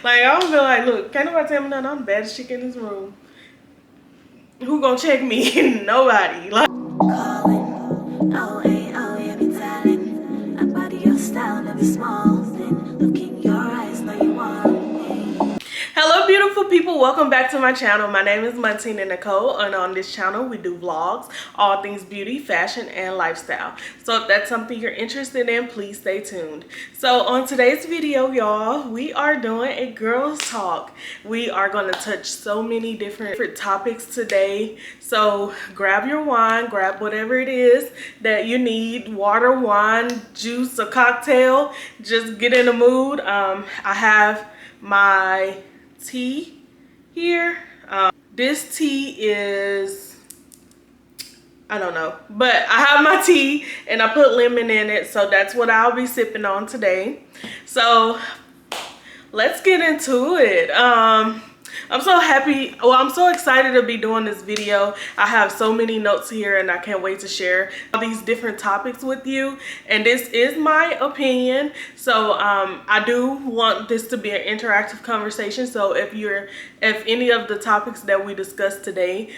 Like, I don't feel like, look, can't nobody tell me nothing. I'm the baddest chick in this room. Who gonna check me? Nobody. Like, calling. Oh, hey, oh, yeah, be telling. I body your style, never small. Then look in your eyes, know you want me. hello, beautiful people. Welcome back to my channel. My name is Martina Nicole, and on this channel, we do vlogs, all things beauty, fashion, and lifestyle. So if that's something you're interested in, please stay tuned. So on today's video, y'all, we are doing a girls talk. We are going to touch so many different topics today. So grab your wine, grab whatever it is that you need, water, wine, juice, a cocktail. Just get in the mood. I have my tea here. This tea is, I don't know, but I have my tea and I put lemon in it, so that's what I'll be sipping on today. So let's get into it. I'm so happy, well, I'm so excited to be doing this video. I have so many notes here and I can't wait to share all these different topics with you. And this is my opinion, so I do want this to be an interactive conversation. So if any of the topics that we discussed today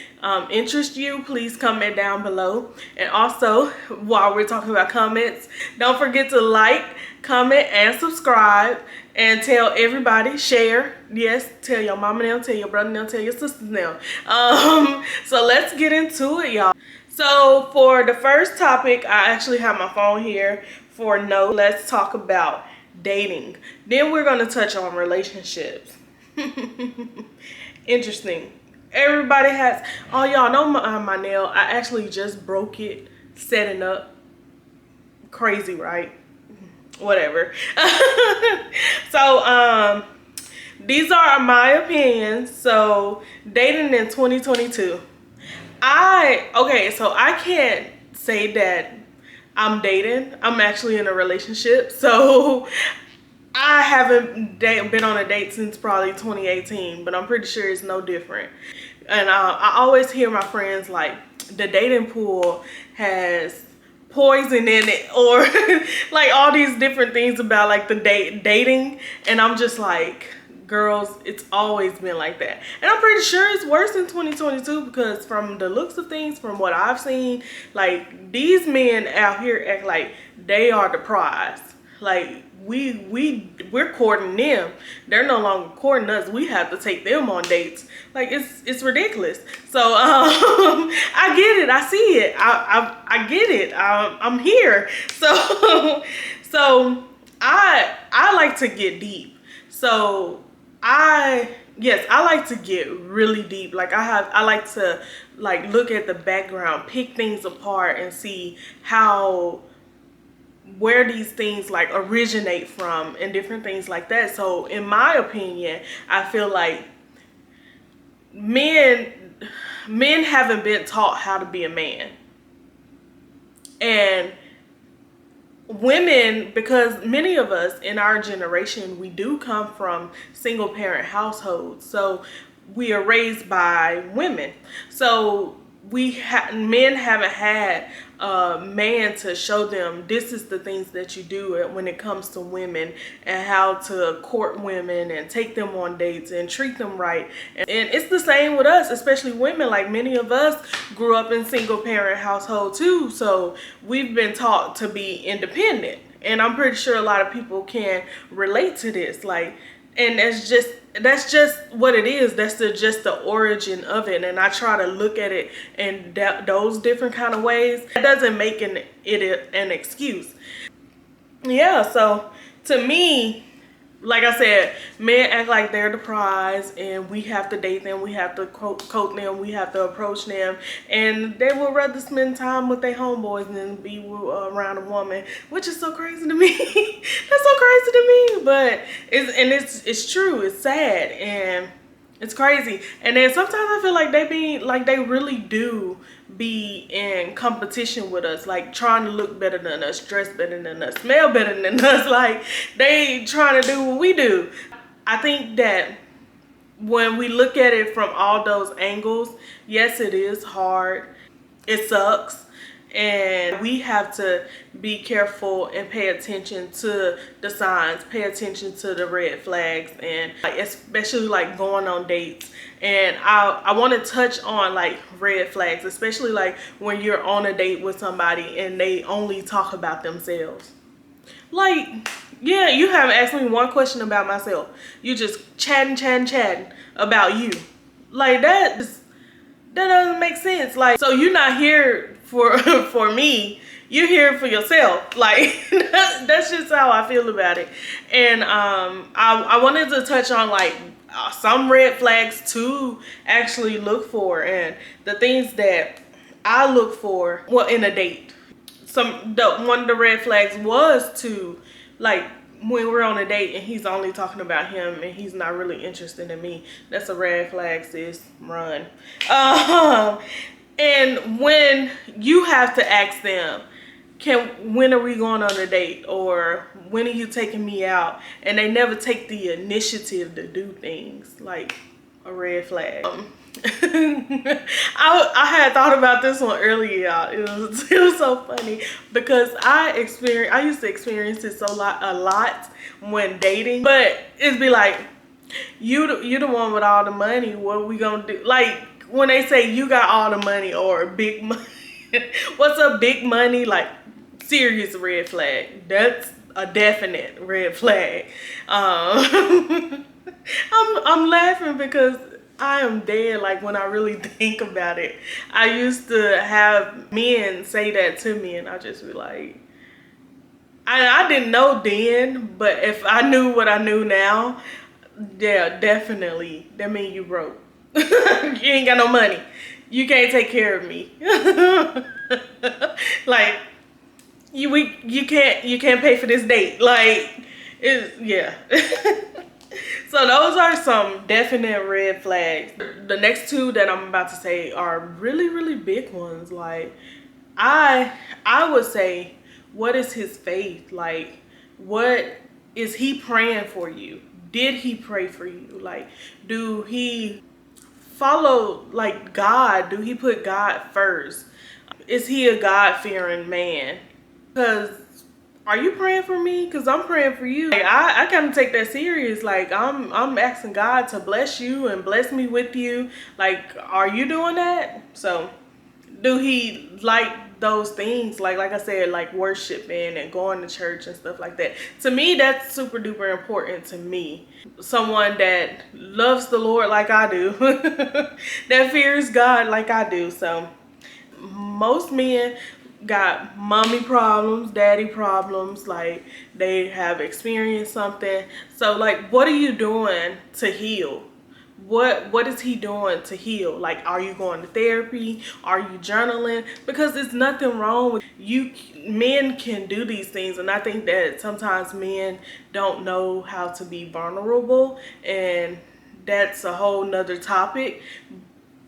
interest you, please comment down below. And also, while we're talking about comments, don't forget to like, comment, and subscribe. And tell everybody, share. Yes, tell your mama now, tell your brother now, tell your sisters now. So let's get into it, y'all. So for the first topic, I actually have my phone here for notes. Let's talk about dating. Then we're gonna touch on relationships. Interesting. Everybody has, oh, y'all know my nail. I actually just broke it setting up. Crazy, right? Whatever. So these are my opinions. So dating in 2022, so I can't say that I'm dating. I'm actually in a relationship, so I haven't been on a date since probably 2018, but I'm pretty sure it's no different. And I always hear my friends like, the dating pool has poison in it, or like all these different things about like the dating, and I'm just like, girls, it's always been like that. And I'm pretty sure it's worse in 2022, because from the looks of things, from what I've seen, like these men out here act like they are the prize. Like we're courting them. They're no longer courting us. We have to take them on dates. Like it's ridiculous. So I get it. I see it. I get it. I'm here. So so I like to get deep. So yes, I like to get really deep. Like I like to like look at the background, pick things apart, and see where these things like originate from and different things like that. So in my opinion, I feel like men haven't been taught how to be a man. And women, because many of us in our generation, we do come from single parent households. So we are raised by women. So men haven't had a man to show them this is the things that you do when it comes to women, and how to court women and take them on dates and treat them right. And it's the same with us, especially women. Like many of us grew up in single parent household too, so we've been taught to be independent. And I'm pretty sure a lot of people can relate to this. Like, and that's just what it is. That's just the origin of it. And I try to look at it in those different kind of ways. That doesn't make it an excuse. Yeah, so to me, like I said, men act like they're the prize, and we have to date them, we have to coat them, we have to approach them, and they would rather spend time with their homeboys than be around a woman, which is so crazy to me. That's so crazy to me, but it's true. It's sad and it's crazy. And then sometimes I feel like they really do be in competition with us, like trying to look better than us, dress better than us, smell better than us. Like they trying to do what we do. I think that when we look at it from all those angles, yes, it is hard. It sucks. And we have to be careful and pay attention to the signs, pay attention to the red flags, and like, especially like going on dates. And I want to touch on like red flags, especially like when you're on a date with somebody and they only talk about themselves. Like, yeah, you haven't asked me one question about myself. You just chatting about you. Like that doesn't make sense. Like, so you're not here for for me. You're here for yourself. Like that's just how I feel about it. And I wanted to touch on like some red flags to actually look for, and the things that I look for, well, in a date. One of the red flags was to, like, when we're on a date and he's only talking about him and he's not really interested in me. That's a red flag, sis. Run. And when you have to ask them, when are we going on a date, or when are you taking me out, and they never take the initiative to do things, like a red flag. I had thought about this one earlier, y'all. It was so funny because I used to experience this a lot when dating. But it'd be like, you the one with all the money. What are we gonna do? Like when they say you got all the money or big money. What's a big money? Like serious red flag. That's a definite red flag. I'm laughing because I am dead. Like when I really think about it, I used to have men say that to me, and I just be like, I didn't know then, but if I knew what I knew now, yeah, definitely. That means you broke. You ain't got no money. You can't take care of me. Like you can't pay for this date. Like yeah. So those are some definite red flags. The next two that I'm about to say are really, really big ones. Like I would say, what is his faith? Like, what is he praying for you? Did he pray for you? Like, do he follow like God? Do he put God first? Is he a God-fearing man? Because are you praying for me? Because I'm praying for you. Like, I kind of take that serious. Like I'm asking God to bless you and bless me with you. Like, are you doing that? So do he like those things? Like I said, like worshiping and going to church and stuff like that. To me, that's super duper important to me. Someone that loves the Lord like I do. That fears God like I do. So most men got mommy problems, daddy problems, like they have experienced something. So like, what are you doing to heal? What is he doing to heal? Like, are you going to therapy? Are you journaling? Because there's nothing wrong with you. Men can do these things, and I think that sometimes men don't know how to be vulnerable, and that's a whole nother topic.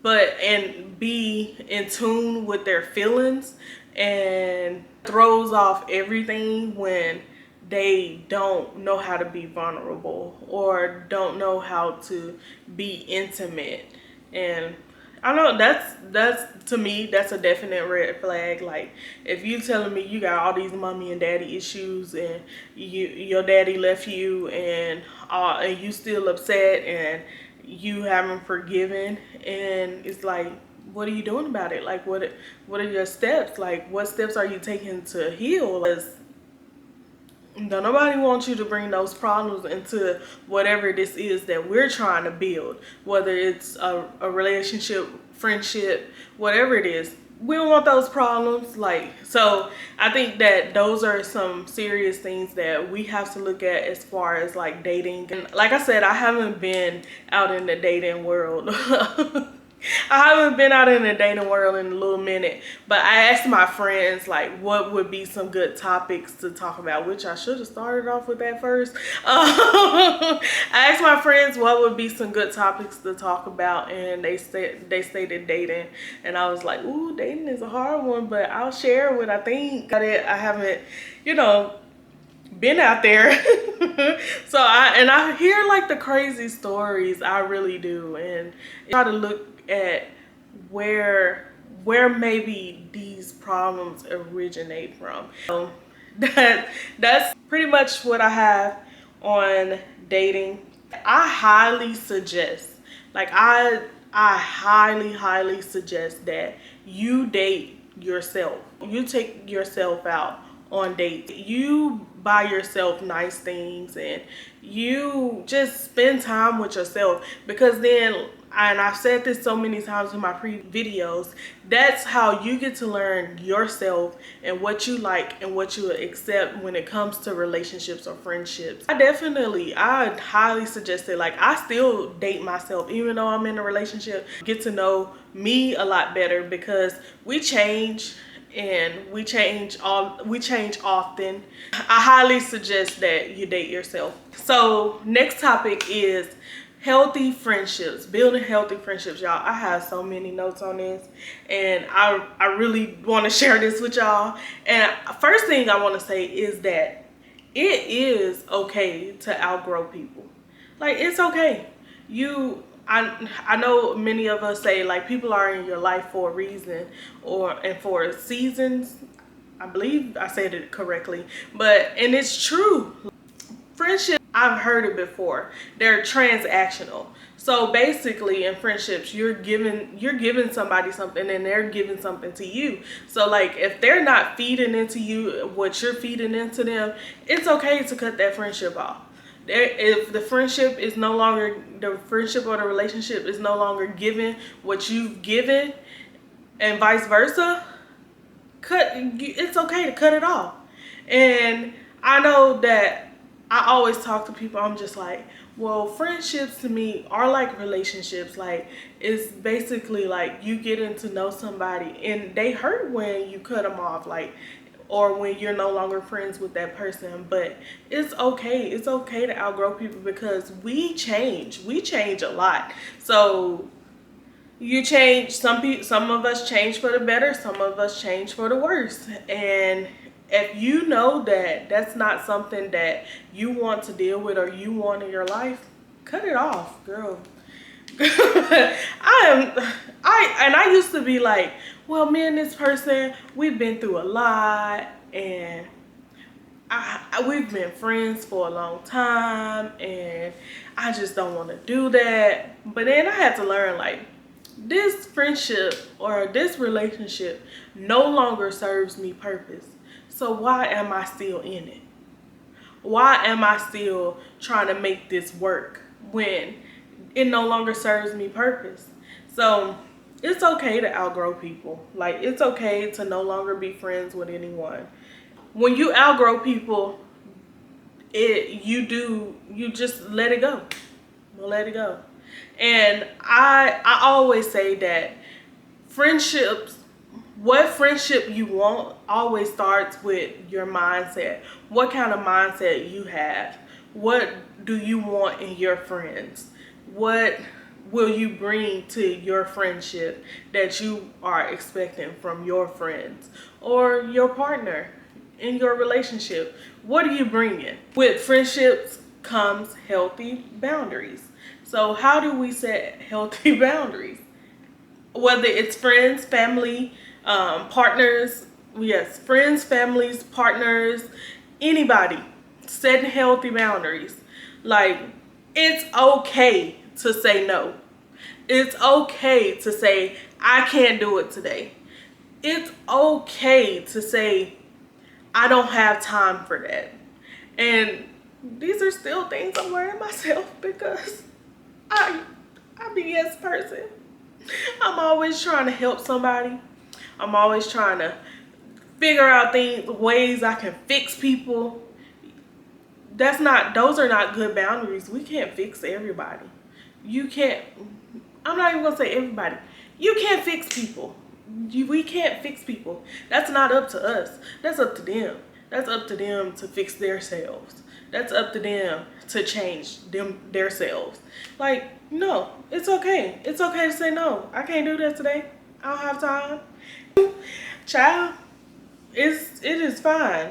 But and be in tune with their feelings, and throws off everything when they don't know how to be vulnerable or don't know how to be intimate. And I know that's to me, that's a definite red flag. Like if you telling me you got all these mommy and daddy issues, and your daddy left you, and you still upset, and you haven't forgiven, and it's like, what are you doing about it? Like what are your steps? Like what steps are you taking to heal? Because don't nobody want you to bring those problems into whatever this is that we're trying to build, whether it's a relationship, friendship, whatever it is. We don't want those problems. Like, so I think that those are some serious things that we have to look at as far as like dating. And like I said, I haven't been out in the dating world. I haven't been out in the dating world in a little minute, but I asked my friends like what would be some good topics to talk about, which I should have started off with that first. I asked my friends what would be some good topics to talk about, and they stated dating, and I was like, ooh, dating is a hard one, but I'll share what I think. I haven't, been out there. So I hear like the crazy stories. I really do, and try to look at where where maybe these problems originate from. So that's pretty much what I have on dating. I highly suggest, like I highly suggest that you date yourself. You take yourself out on dates. You buy yourself nice things and you just spend time with yourself, because then, and I've said this so many times in my previous videos, that's how you get to learn yourself and what you like and what you accept when it comes to relationships or friendships. I highly suggest it. Like, I still date myself even though I'm in a relationship. Get to know me a lot better, because we change and we change often. I highly suggest that you date yourself. So next topic is healthy friendships, building healthy friendships. Y'all, I have so many notes on this and I really want to share this with y'all. And first thing I want to say is that it is okay to outgrow people. Like, it's okay. I know many of us say, like, people are in your life for a reason and for seasons. I believe I said it correctly, and it's true. Friendships, I've heard it before, they're transactional. So basically in friendships, you're giving somebody something and they're giving something to you. So like, if they're not feeding into you what you're feeding into them, it's okay to cut that friendship off. If the friendship or the relationship is no longer giving what you've given, and vice versa, it's okay to cut it off. And I know that I always talk to people, I'm just like, well, friendships to me are like relationships. Like, it's basically like you getting to know somebody and they hurt when you cut them off, like, or when you're no longer friends with that person. But it's okay. It's okay to outgrow people, because we change a lot. So you change. Some of us change for the better, some of us change for the worse. And if you know that that's not something that you want to deal with or you want in your life, cut it off, girl. I used to be like, well, me and this person, we've been through a lot, and we've been friends for a long time, and I just don't want to do that. But then I had to learn, like, this friendship or this relationship no longer serves me purpose. So why am I still in it? Why am I still trying to make this work when it no longer serves me purpose? So it's okay to outgrow people. Like, it's okay to no longer be friends with anyone. When you outgrow people, you just let it go. Let it go. And I always say that friendships, what friendship you want always starts with your mindset. What kind of mindset you have? What do you want in your friends? What will you bring to your friendship that you are expecting from your friends or your partner in your relationship? What are you bringing? With friendships comes healthy boundaries. So how do we set healthy boundaries? Whether it's friends, family, partners, yes, friends, families, partners, anybody, setting healthy boundaries. Like, it's okay to say no. It's okay to say, I can't do it today. It's okay to say, I don't have time for that. And these are still things I'm learning myself, because I'm a yes person. I'm always trying to help somebody. I'm always trying to figure out ways I can fix people. Those are not good boundaries. We can't fix everybody. You can't, I'm not even gonna say everybody. You can't fix people. We can't fix people. That's not up to us. That's up to them. That's up to them to fix themselves. That's up to them to change themselves. Like, no, it's okay. It's okay to say no. I can't do that today. I don't have time. Child, it is fine.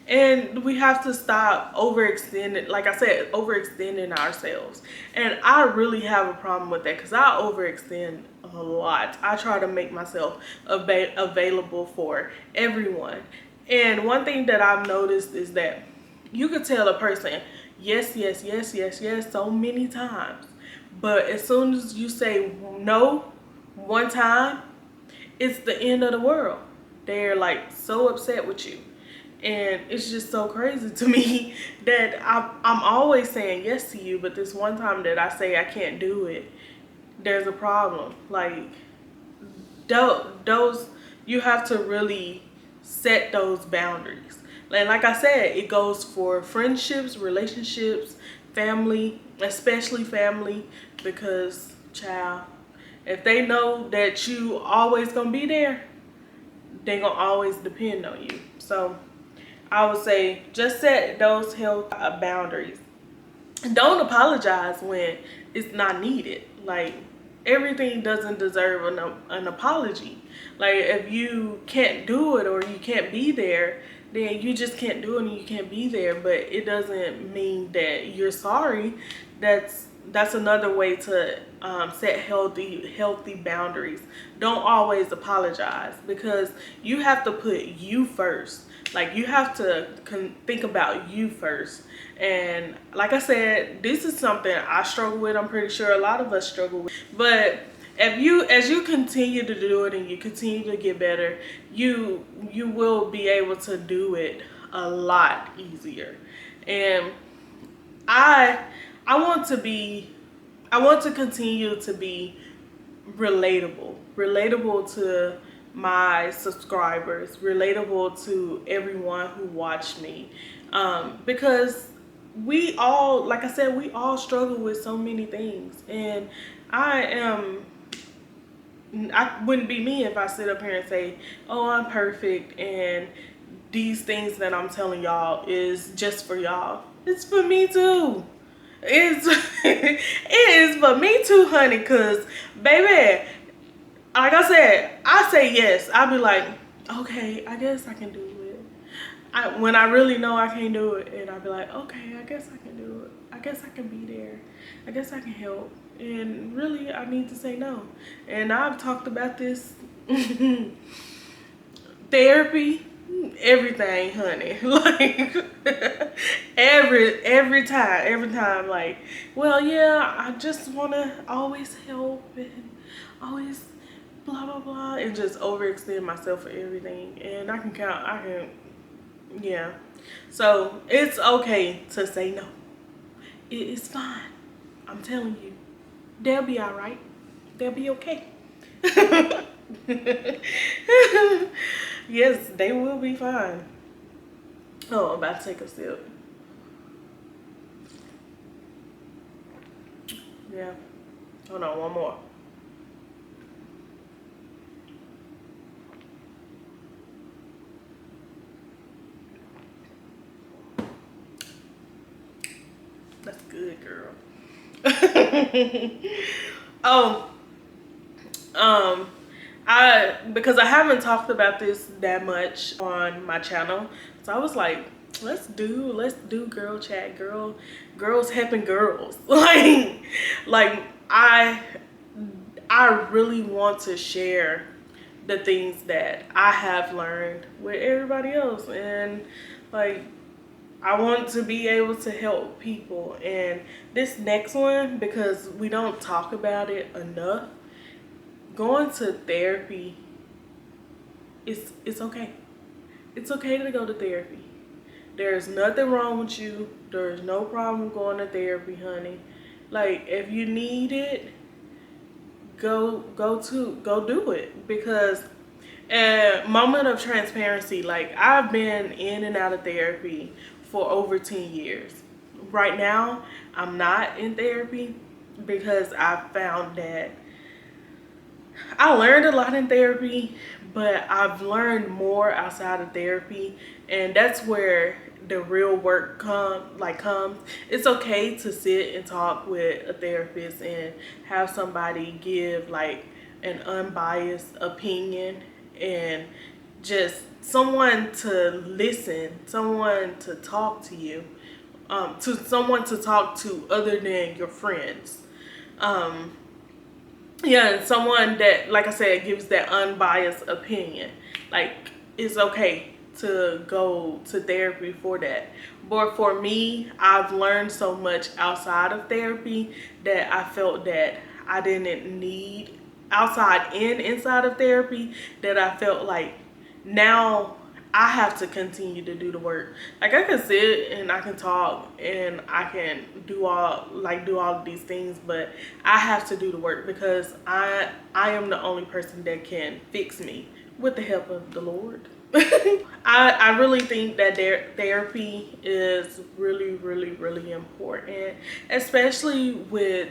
And we have to stop overextending, like I said, overextending ourselves. And I really have a problem with that because I overextend a lot. I try to make myself available for everyone. And one thing that I've noticed is that you could tell a person yes, yes, yes, yes, yes so many times. But as soon as you say no one time, it's the end of the world. They're like so upset with you. And it's just so crazy to me that I'm always saying yes to you, but this one time that I say I can't do it, there's a problem. Like, those, you have to really set those boundaries. And like I said, it goes for friendships, relationships, family, especially family, because child, if they know that you always gonna be there, they gonna always depend on you. So I would say just set those health boundaries. Don't apologize when it's not needed. Like, everything doesn't deserve an apology. Like, if you can't do it or you can't be there, then you just can't do it and you can't be there. But it doesn't mean that you're sorry. That's another way to set healthy boundaries. Don't always apologize, because you have to put you first. Like, you have to think about you first. And like I said, this is something I struggle with. I'm pretty sure a lot of us struggle with. But as you continue to do it and you continue to get better, you will be able to do it a lot easier. And I I want to be I want to continue to be relatable to my subscribers, relatable to everyone who watch me, because we all, like I said, we all struggle with so many things. And I wouldn't be me if I sit up here and say, oh, I'm perfect and these things that I'm telling y'all is just for y'all. It's for me too. It's it is for me too, honey, cause baby, like I said, I say yes. I'll be like, okay, I guess I can do it. When I really know I can't do it, and I'll be like, okay, I guess I can do it. I guess I can be there. I guess I can help. And really, I need to say no. And I've talked about this therapy, everything, honey. Like, every time, like, well, yeah, I just want to always help and always blah blah blah, and just overextend myself for everything. And yeah. So it's okay to say no. It is fine. I'm telling you, they'll be all right. They'll be okay. Yes, they will be fine. Oh, I'm about to take a sip. Yeah. Hold on, one more. That's good, girl. Oh, because I haven't talked about this that much on my channel, so I was like, let's do girl chat, girls helping girls. Like I really want to share the things that I have learned with everybody else, and like, I want to be able to help people. And this next one, because we don't talk about it enough, going to therapy, it's okay. It's okay to go to therapy. There's nothing wrong with you. There's no problem going to therapy, honey. Like, if you need it, go do it. Because moment of transparency, like, I've been in and out of therapy for over 10 years. Right now, I'm not in therapy because I found that I learned a lot in therapy, but I've learned more outside of therapy, and that's where the real work comes. It's okay to sit and talk with a therapist and have somebody give like an unbiased opinion, and just someone to listen, someone to talk to you, to someone to talk to other than your friends. Um, yeah, and someone that, like I said, gives that unbiased opinion. Like, it's okay to go to therapy for that. But for me, I've learned so much outside of therapy that I felt that I didn't need outside and inside of therapy, that I felt like now I have to continue to do the work. Like, I can sit and I can talk and I can do all of these things, but I have to do the work because I am the only person that can fix me with the help of the Lord. I really think that therapy is really, really, really important, especially with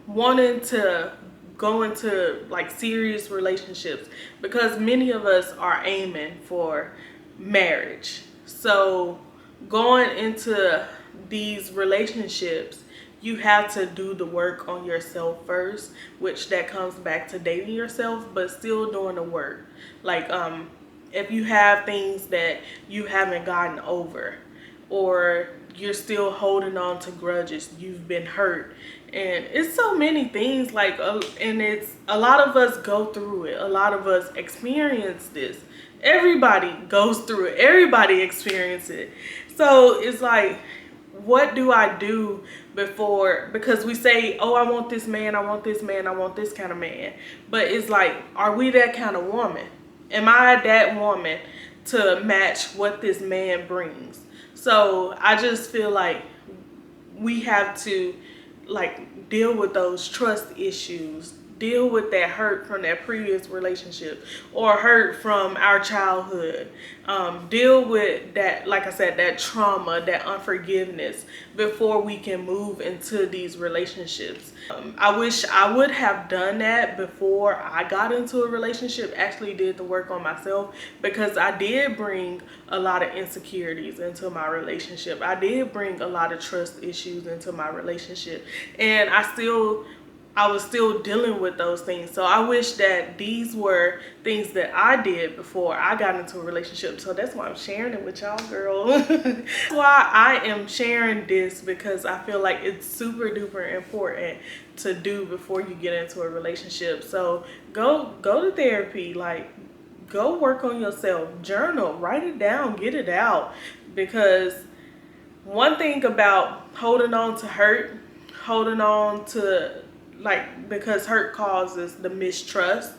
wanting to go into like serious relationships, because many of us are aiming for marriage. So going into these relationships, you have to do the work on yourself first, which that comes back to dating yourself, but still doing the work. Like, if you have things that you haven't gotten over, or you're still holding on to grudges, you've been hurt, and it's so many things, like, and it's a lot of us go through it, a lot of us experience this. Everybody goes through it, everybody experiences it. So it's like, what do I do before, because we say, oh, I want this man, I want this man, I want this kind of man, but it's like, are we that kind of woman? Am I that woman to match what this man brings? So I just feel like we have to, like, deal with those trust issues, deal with that hurt from that previous relationship or hurt from our childhood, deal with that, like I said, that trauma, that unforgiveness, before we can move into these relationships. I wish I would have done that before I got into a relationship, actually did the work on myself, because I did bring a lot of insecurities into my relationship. I did bring a lot of trust issues into my relationship, and I was still dealing with those things. So I wish that these were things that I did before I got into a relationship. So that's why I'm sharing it with y'all, girl. That's why I am sharing this, because I feel like it's super duper important to do before you get into a relationship. So go to therapy, like, go work on yourself, journal, write it down, get it out. Because one thing about holding on to hurt, holding on to, like, because hurt causes the mistrust,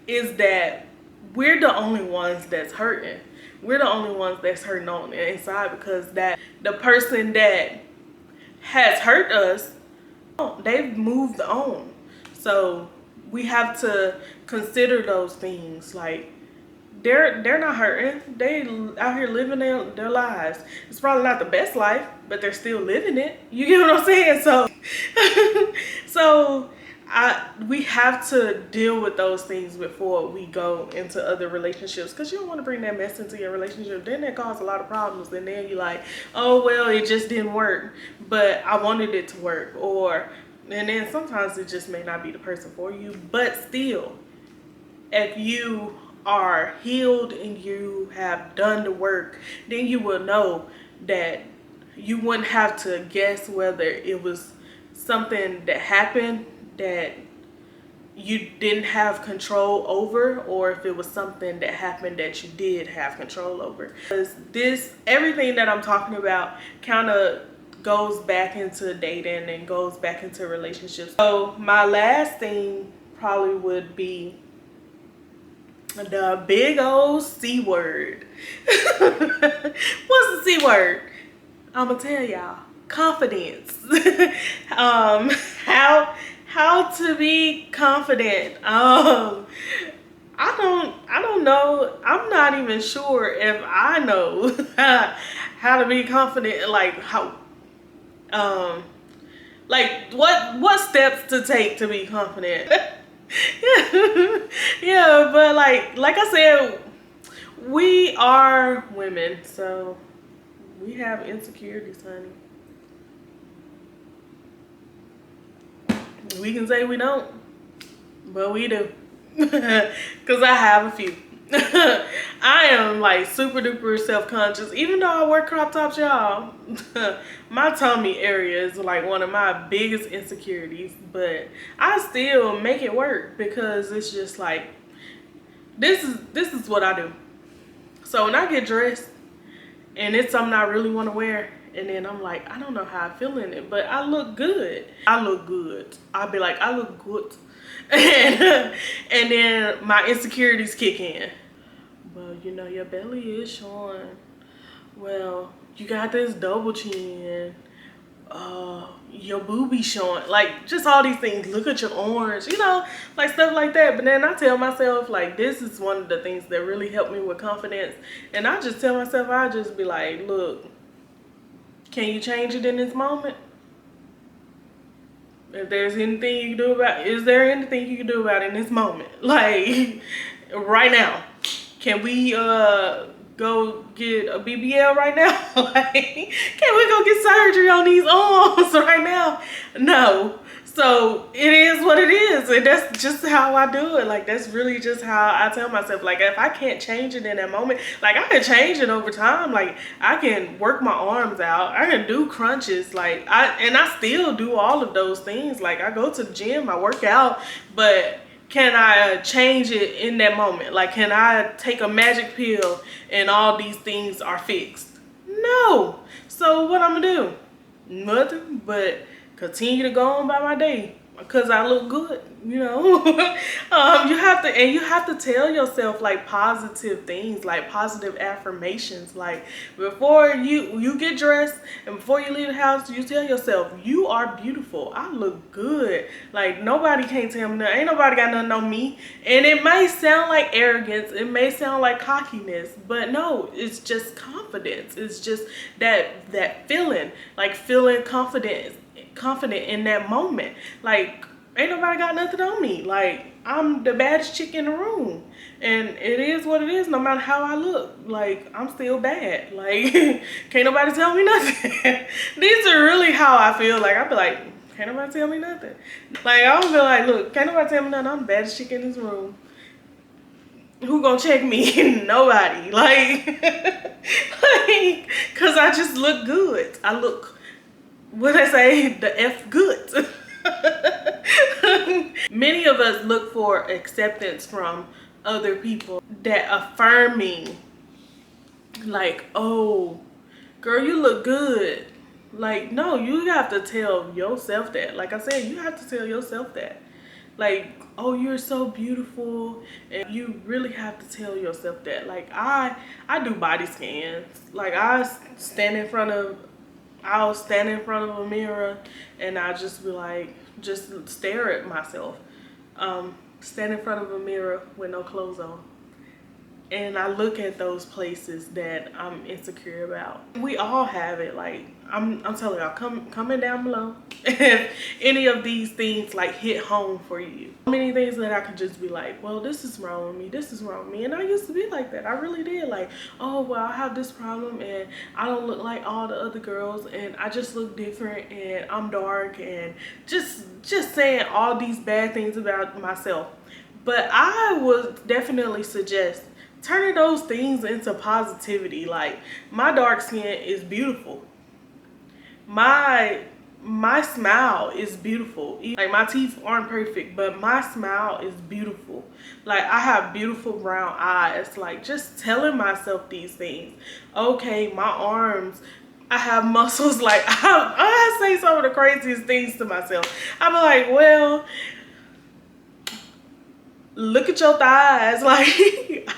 is that we're the only ones that's hurting. We're the only ones that's hurting on the inside, because that the person that has hurt us, they've moved on. So we have to consider those things. Like, they're not hurting. They out here living their lives. It's probably not the best life, but they're still living it. You get what I'm saying? So so we have to deal with those things before we go into other relationships, because you don't want to bring that mess into your relationship. Then that causes a lot of problems, and then you're like, oh well, it just didn't work, but I wanted it to work. Or, and then sometimes it just may not be the person for you, but still, if you are healed and you have done the work, then you will know that you wouldn't have to guess whether it was something that happened that you didn't have control over, or if it was something that happened that you did have control over. Because everything that I'm talking about kind of goes back into dating and goes back into relationships. So my last thing probably would be the big old C word. What's the C word? I'm gonna tell y'all. Confidence. How to be confident. I don't know. I'm not even sure if I know how to be confident. Like, how like what steps to take to be confident. Yeah, yeah, but like I said, we are women, so we have insecurities, honey. We can say we don't, but we do. Because I have a few. I am like super duper self-conscious. Even though I wear crop tops, y'all, my tummy area is like one of my biggest insecurities. But I still make it work because it's just like this is what I do. So when I get dressed and it's something I really want to wear, and then I'm like, I don't know how I feel in it, but I look good. I look good. I'll be like, I look good. And then my insecurities kick in. Well, you know, your belly is showing. Well, you got this double chin. Your boobie showing. Like, just all these things. Look at your orange. You know, like stuff like that. But then I tell myself, like, this is one of the things that really helped me with confidence. And I just tell myself, I just be like, look, can you change it in this moment? If there's anything you can do about, is there anything you can do about it in this moment? Like, right now. Can we go get a BBL right now? Like, can we go get surgery on these arms right now? No. So it is what it is, and that's just how I do it. Like, that's really just how I tell myself, like, if I can't change it in that moment, like, I can change it over time. Like, I can work my arms out, I can do crunches, like, I still do all of those things. Like, I go to the gym, I work out, but can I change it in that moment? Like, can I take a magic pill and all these things are fixed? No. So what I'm gonna do? Nothing but continue to go on by my day because I look good, you know. You have to tell yourself like positive things, like positive affirmations. Like, before you get dressed and before you leave the house, you tell yourself, you are beautiful. I look good. Like, nobody can't tell me nothing. Ain't nobody got nothing on me. And it may sound like arrogance, it may sound like cockiness, but no, it's just confidence. It's just that feeling, like feeling confident in that moment. Like, ain't nobody got nothing on me. Like, I'm the baddest chick in the room, and it is what it is. No matter how I look, like, I'm still bad. Like, can't nobody tell me nothing. These are really how I feel. Like, I be like, can't nobody tell me nothing. Like, I don't feel like, look, can't nobody tell me nothing. I'm the baddest chick in this room. Who gonna check me? Nobody. Like, like, cause I just look good. I look, what I say, the F good. Many of us look for acceptance from other people that affirm me. Like, oh, girl, you look good. Like, no, you have to tell yourself that. Like I said, you have to tell yourself that. Like, oh, you're so beautiful. And you really have to tell yourself that. Like, I do body scans. Like, I'll stand in front of a mirror and I just be like, just stare at myself. Stand in front of a mirror with no clothes on. And I look at those places that I'm insecure about. We all have it. Like, I'm telling y'all, comment down below if any of these things like hit home for you. So many things that I could just be like, well, this is wrong with me, this is wrong with me. And I used to be like that. I really did. Like, oh, well, I have this problem and I don't look like all the other girls and I just look different and I'm dark, and just saying all these bad things about myself. But I would definitely suggest turning those things into positivity. Like, my dark skin is beautiful. My smile is beautiful. Like, my teeth aren't perfect, but my smile is beautiful. Like, I have beautiful brown eyes. Like, just telling myself these things. Okay, my arms, I have muscles. Like, I say some of the craziest things to myself. I'm like, well, look at your thighs. Like,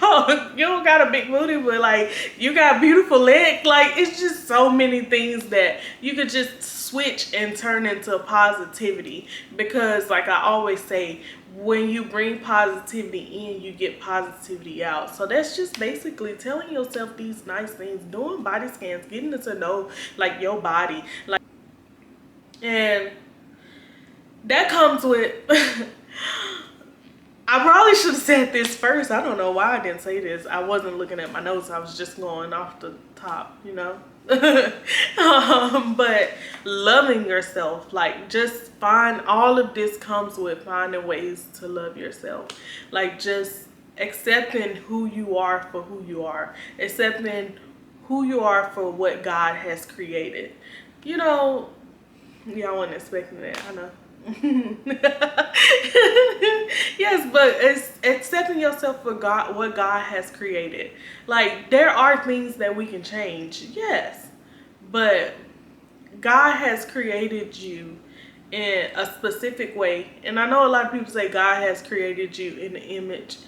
oh, you don't got a big booty, but like, you got beautiful legs. Like, it's just so many things that you could just switch and turn into positivity. Because like I always say, when you bring positivity in, you get positivity out. So that's just basically telling yourself these nice things, doing body scans, getting to know like your body. Like, and that comes with I probably should have said this first. I don't know why I didn't say this. I wasn't looking at my notes. I was just going off the top, you know. But loving yourself, like, just find, all of this comes with finding ways to love yourself. Like, just accepting who you are for who you are, accepting who you are for what God has created. You know, y'all wasn't expecting that, I know. Yes, but it's accepting yourself for God, what God has created. Like, there are things that we can change, yes, but God has created you in a specific way. And I know a lot of people say God has created you in the image,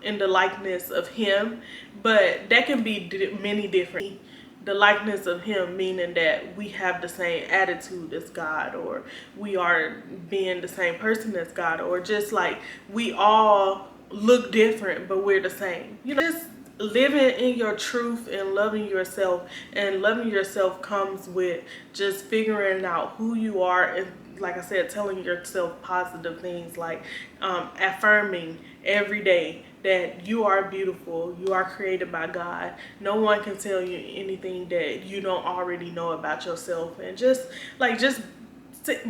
in the likeness of Him, but that can be many different. The likeness of Him meaning that we have the same attitude as God, or we are being the same person as God, or just like we all look different but we're the same. You know, just living in your truth and loving yourself. And loving yourself comes with just figuring out who you are, and like I said, telling yourself positive things, like affirming every day that you are beautiful, you are created by God. No one can tell you anything that you don't already know about yourself. And just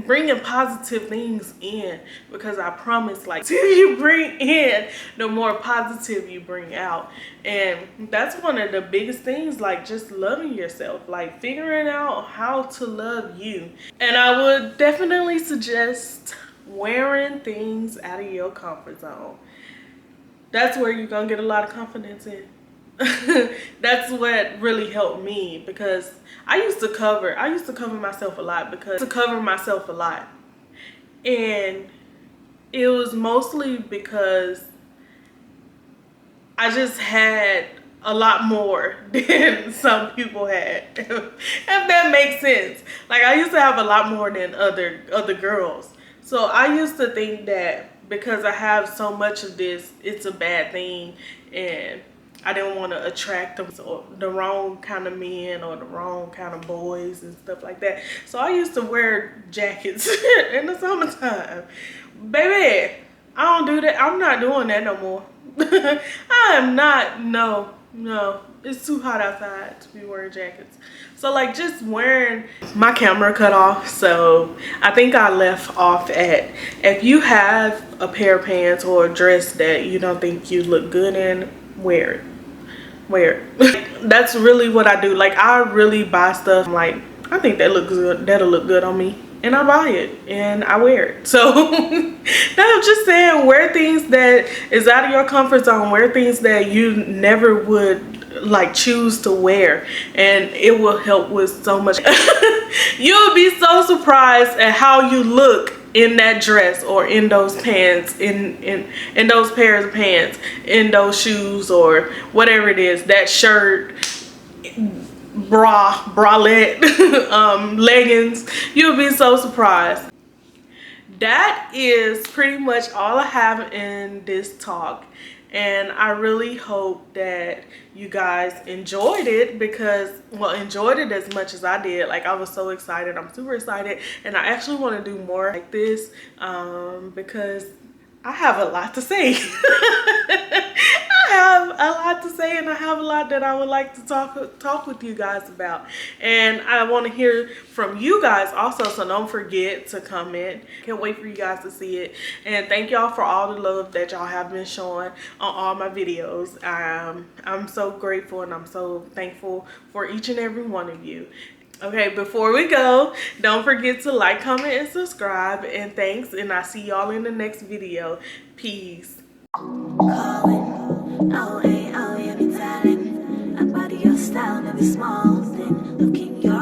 bringing positive things in, because I promise, like, the you bring in, the more positive you bring out. And that's one of the biggest things, like just loving yourself, like figuring out how to love you. And I would definitely suggest wearing things out of your comfort zone. That's where you're gonna get a lot of confidence in. That's what really helped me, because I used to cover myself a lot, and it was mostly because I just had a lot more than some people had. If that makes sense. Like, I used to have a lot more than other girls. So I used to think that because I have so much of this, it's a bad thing, and I didn't want to attract the wrong kind of men or the wrong kind of boys and stuff like that. So I used to wear jackets in the summertime. Baby, I don't do that. I'm not doing that no more. I am not, no. It's too hot outside to be wearing jackets. So like, just wearing, my camera cut off, so I think I left off at, if you have a pair of pants or a dress that you don't think you look good in, wear it. That's really what I do. Like, I really buy stuff, I'm like, I think that looks good, that'll look good on me, and I buy it and I wear it. So now I'm just saying, wear things that is out of your comfort zone, wear things that you never would like choose to wear, and it will help with so much. You'll be so surprised at how you look in that dress, or in those pants, in those pairs of pants, in those shoes, or whatever it is, that shirt, bralette, leggings. You'll be so surprised. That is pretty much all I have in this talk, and I really hope that you guys enjoyed it, because, well, enjoyed it as much as I did. Like, I was so excited. I'm super excited, and I actually want to do more like this, because I have a lot to say. I have a lot to say, and I have a lot that I would like to talk with you guys about, and I want to hear from you guys also, so don't forget to comment. Can't wait for you guys to see it, and thank y'all for all the love that y'all have been showing on all my videos. I'm so grateful, and I'm so thankful for each and every one of you. Okay, before we go, don't forget to like, comment, and subscribe, and thanks, and I'll see y'all in the next video. Peace. Calling, oh, hey, oh, yeah, me telling. I body your style, never small, then looking your